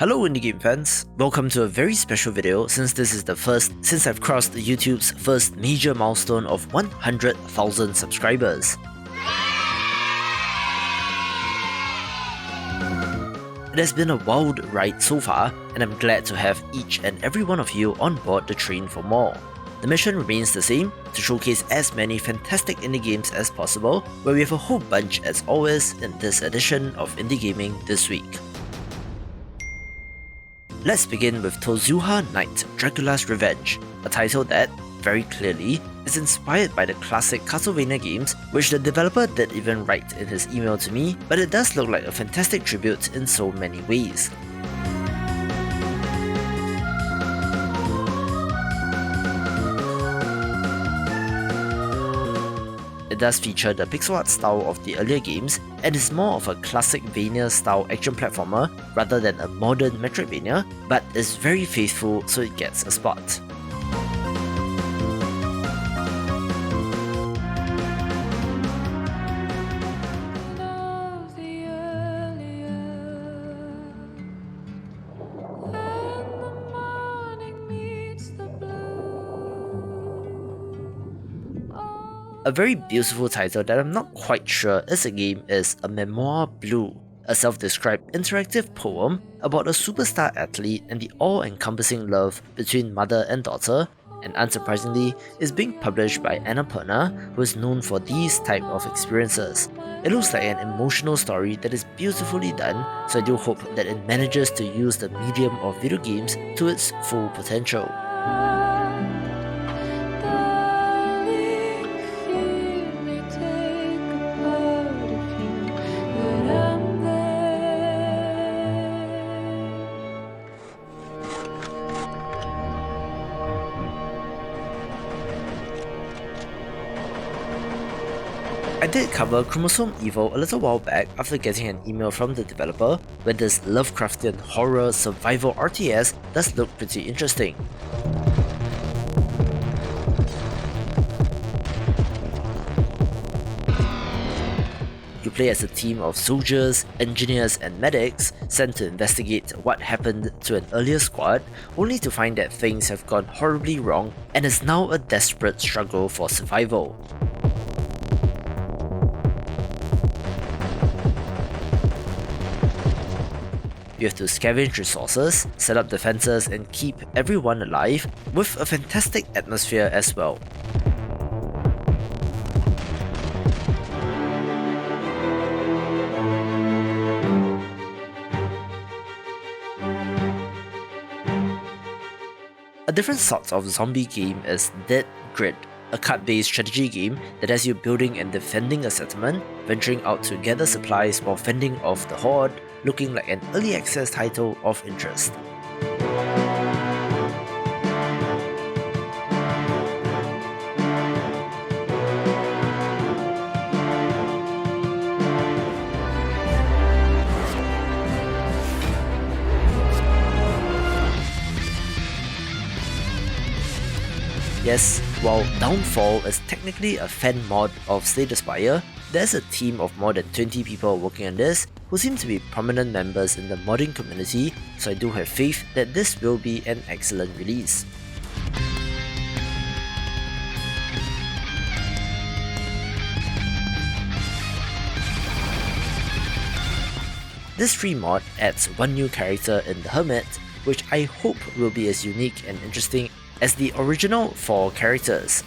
Hello indie game fans, welcome to a very special video since this is the first since I've crossed YouTube's first major milestone of 100,000 subscribers. It has been a wild ride so far, and I'm glad to have each and every one of you on board the train for more. The mission remains the same, to showcase as many fantastic indie games as possible, where we have a whole bunch as always in this edition of Indie Gaming This Week. Let's begin with Toziuha Knight, Dracula's Revenge, a title that, very clearly, is inspired by the classic Castlevania games, which the developer did even write in his email to me, but it does look like a fantastic tribute in so many ways. It does feature the pixel art style of the earlier games, and is more of a classic Vania style action platformer rather than a modern Metroidvania, but is very faithful, so it gets a spot. A very beautiful title that I'm not quite sure is a game is A Memoir Blue, a self-described interactive poem about a superstar athlete and the all-encompassing love between mother and daughter, and unsurprisingly is being published by Annapurna, who is known for these type of experiences. It looks like an emotional story that is beautifully done, so I do hope that it manages to use the medium of video games to its full potential. I did cover Chromosome Evil a little while back after getting an email from the developer, where this Lovecraftian horror survival RTS does look pretty interesting. You play as a team of soldiers, engineers and medics sent to investigate what happened to an earlier squad, only to find that things have gone horribly wrong and is now a desperate struggle for survival. You have to scavenge resources, set up defenses and keep everyone alive, with a fantastic atmosphere as well. A different sort of zombie game is Dead Grid, a card-based strategy game that has you building and defending a settlement, venturing out to gather supplies while fending off the horde, looking like an early access title of interest. Yes, while Downfall is technically a fan mod of Slay the Spire, there's a team of more than 20 people working on this who seem to be prominent members in the modding community, so I do have faith that this will be an excellent release. This free mod adds one new character in the Hermit, which I hope will be as unique and interesting as the original 4 characters.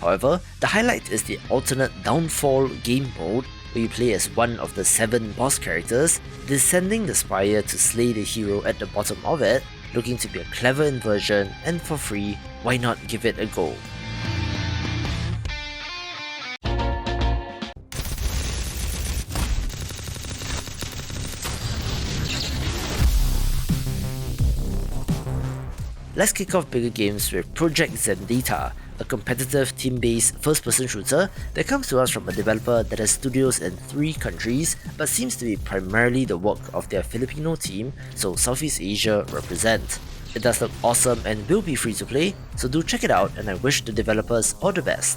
However, the highlight is the alternate Downfall game mode, where you play as one of the 7 boss characters, descending the spire to slay the hero at the bottom of it, looking to be a clever inversion, and for free, why not give it a go? Let's kick off bigger games with Project Xandata, a competitive team-based first-person shooter that comes to us from a developer that has studios in 3 countries but seems to be primarily the work of their Filipino team, so Southeast Asia represent. It does look awesome and will be free to play, so do check it out and I wish the developers all the best.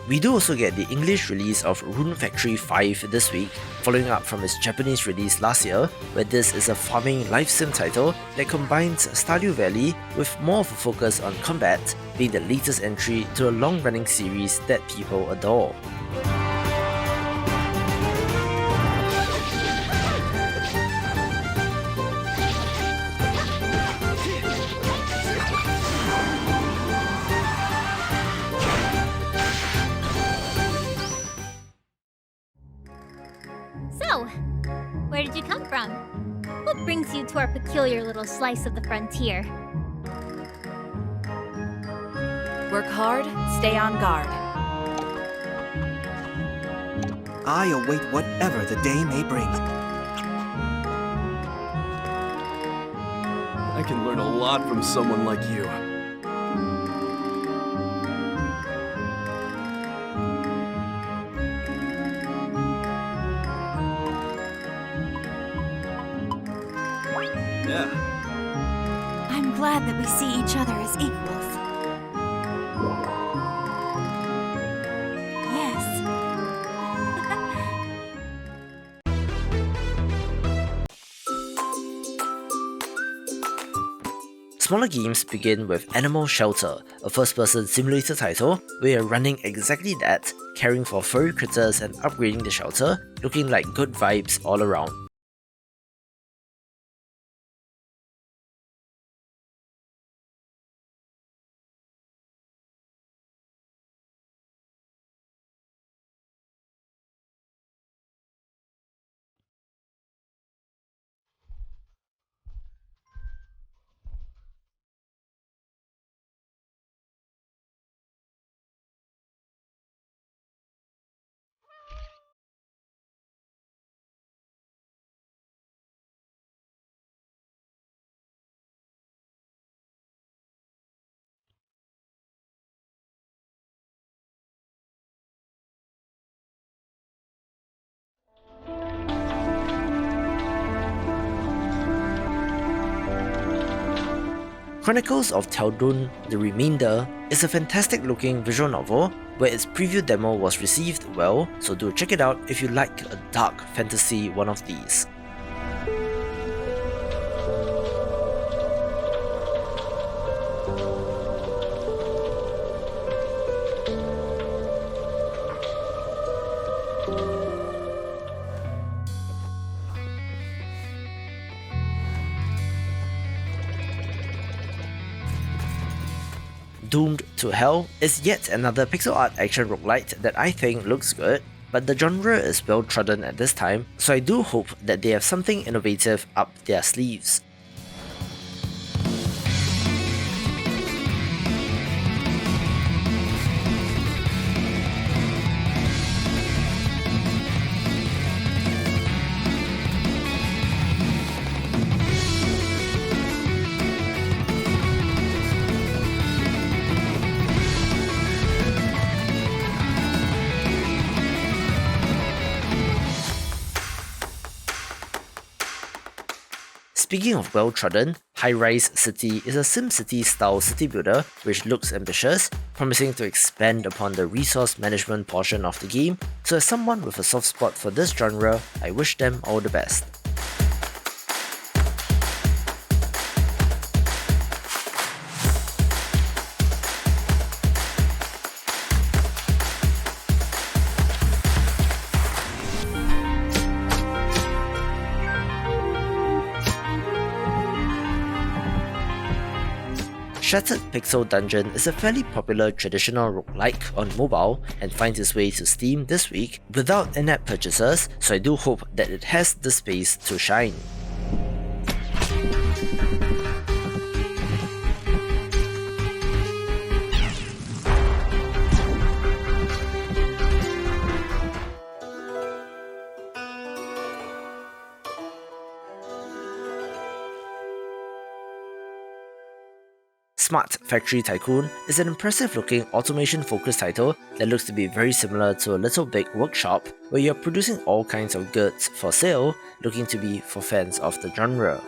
We do also get the English release of Rune Factory 5 this week, following up from its Japanese release last year, where this is a farming life sim title that combines Stardew Valley with more of a focus on combat, being the latest entry to a long-running series that people adore. So, where did you come from? What brings you to our peculiar little slice of the frontier? Work hard, stay on guard. I await whatever the day may bring. I can learn a lot from someone like you. Yeah. I'm glad that we see each other as equals. Yes. Smaller games begin with Animal Shelter, a first-person simulator title where you're running exactly that, caring for furry critters and upgrading the shelter, looking like good vibes all around. Chronicles of Tal'Dun, The Remainder, is a fantastic looking visual novel where its preview demo was received well, so do check it out if you like a dark fantasy one of these. Doomed to Hell is yet another pixel art action roguelite that I think looks good, but the genre is well trodden at this time, so I do hope that they have something innovative up their sleeves. Speaking of well-trodden, Highrise City is a SimCity style city builder which looks ambitious, promising to expand upon the resource management portion of the game, so as someone with a soft spot for this genre, I wish them all the best. Shattered Pixel Dungeon is a fairly popular traditional roguelike on mobile and finds its way to Steam this week without in-app purchases, so I do hope that it has the space to shine. Smart Factory Tycoon is an impressive looking automation focused title that looks to be very similar to a Little Big Workshop, where you're producing all kinds of goods for sale, looking to be for fans of the genre.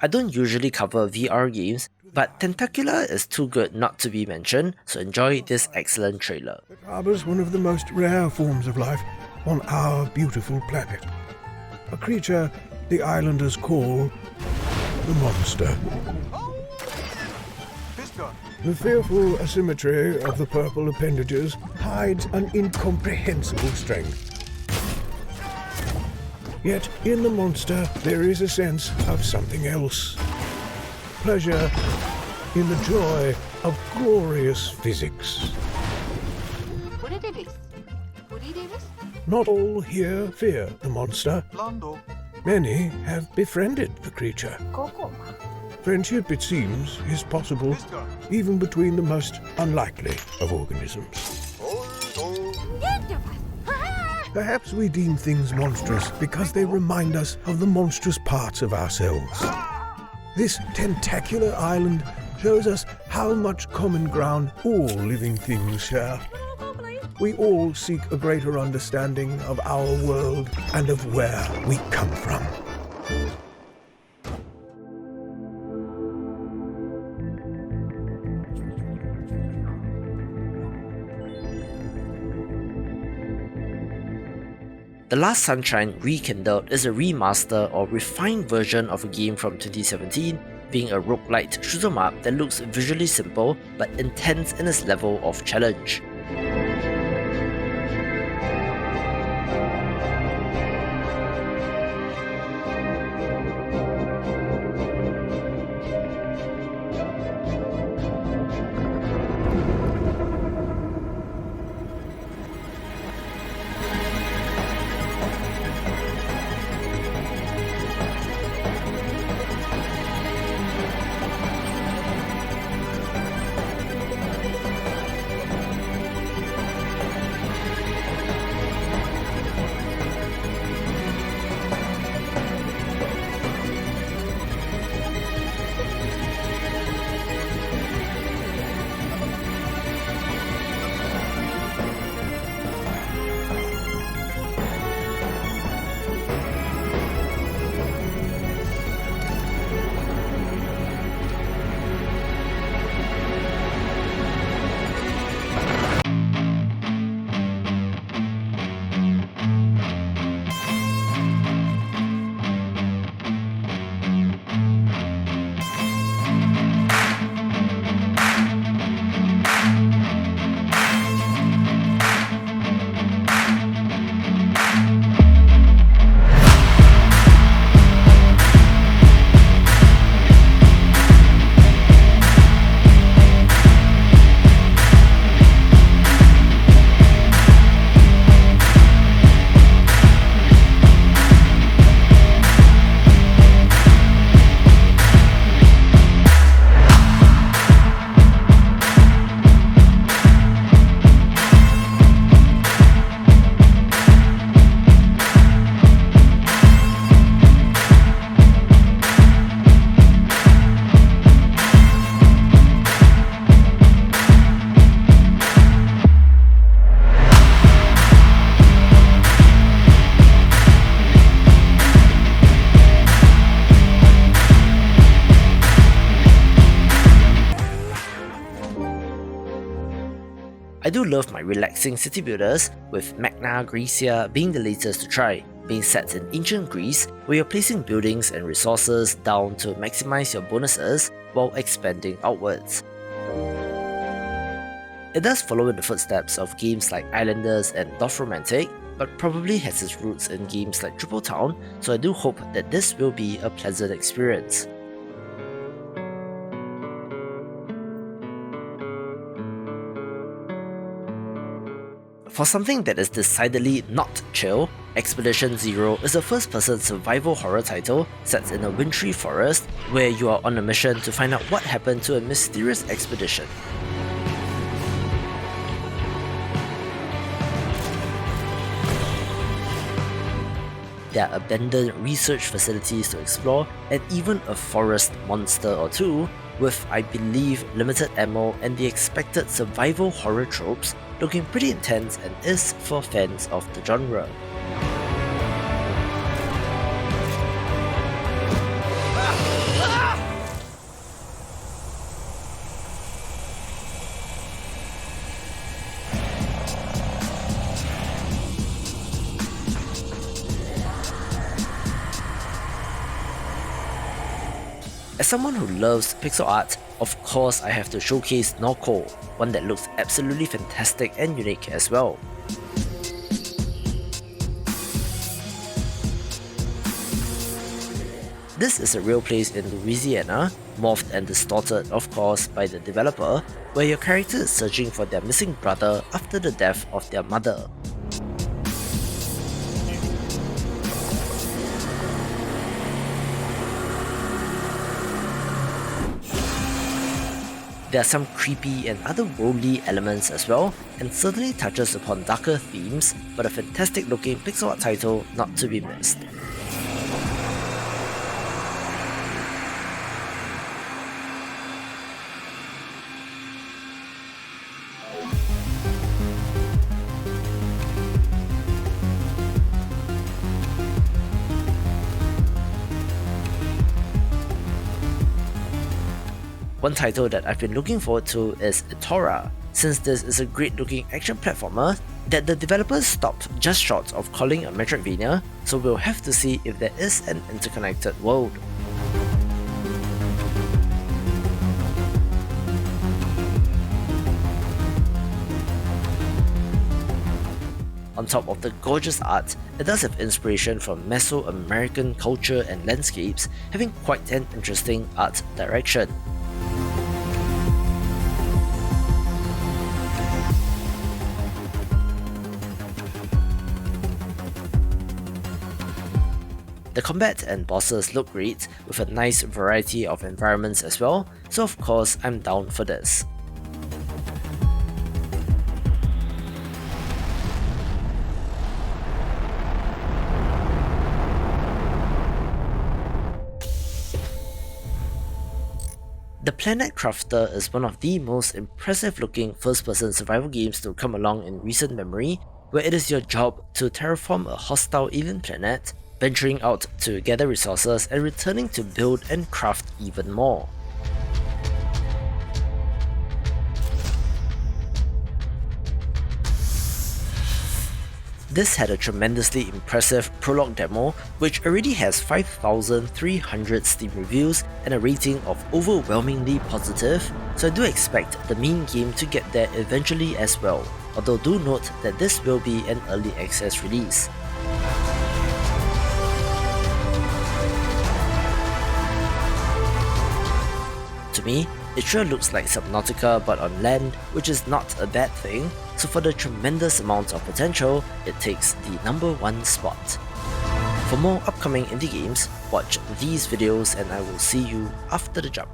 I don't usually cover VR games, but Tentacular is too good not to be mentioned, so enjoy this excellent trailer. It harbors one of the most rare forms of life on our beautiful planet. A creature the islanders call the monster. The fearful asymmetry of the purple appendages hides an incomprehensible strength. Yet in the monster there is a sense of something else. Pleasure in the joy of glorious physics. Not all here fear the monster. Many have befriended the creature. Friendship, it seems, is possible even between the most unlikely of organisms. Perhaps we deem things monstrous because they remind us of the monstrous parts of ourselves. This tentacular island shows us how much common ground all living things share. We all seek a greater understanding of our world and of where we come from. The Last Sunshine Rekindled is a remaster or refined version of a game from 2017, being a roguelite shoot 'em up that looks visually simple but intense in its level of challenge. I do love my relaxing city builders, with Magna Graecia being the latest to try, being set in ancient Greece, where you're placing buildings and resources down to maximize your bonuses while expanding outwards. It does follow in the footsteps of games like Islanders and Dorfromantik, but probably has its roots in games like Triple Town, so I do hope that this will be a pleasant experience. For something that is decidedly not chill, Expedition Zero is a first-person survival horror title set in a wintry forest where you are on a mission to find out what happened to a mysterious expedition. There are abandoned research facilities to explore, and even a forest monster or two, with, I believe, limited ammo and the expected survival horror tropes looking pretty intense and is for fans of the genre. As someone who loves pixel art, of course I have to showcase Norco, one that looks absolutely fantastic and unique as well. This is a real place in Louisiana, morphed and distorted of course by the developer, where your character is searching for their missing brother after the death of their mother. There are some creepy and otherworldly elements as well, and certainly touches upon darker themes, but a fantastic looking pixel art title not to be missed. One title that I've been looking forward to is Itora, since this is a great looking action platformer that the developers stopped just short of calling a Metroidvania, so we'll have to see if there is an interconnected world. On top of the gorgeous art, it does have inspiration from Mesoamerican culture and landscapes, having quite an interesting art direction. The combat and bosses look great, with a nice variety of environments as well, so of course I'm down for this. The Planet Crafter is one of the most impressive looking first-person survival games to come along in recent memory, where it is your job to terraform a hostile alien planet, venturing out to gather resources and returning to build and craft even more. This had a tremendously impressive prologue demo, which already has 5,300 Steam reviews and a rating of overwhelmingly positive, so I do expect the main game to get there eventually as well, although do note that this will be an early access release. To me, it sure looks like Subnautica but on land, which is not a bad thing, so for the tremendous amount of potential, it takes the #1 spot. For more upcoming indie games, watch these videos and I will see you after the jump.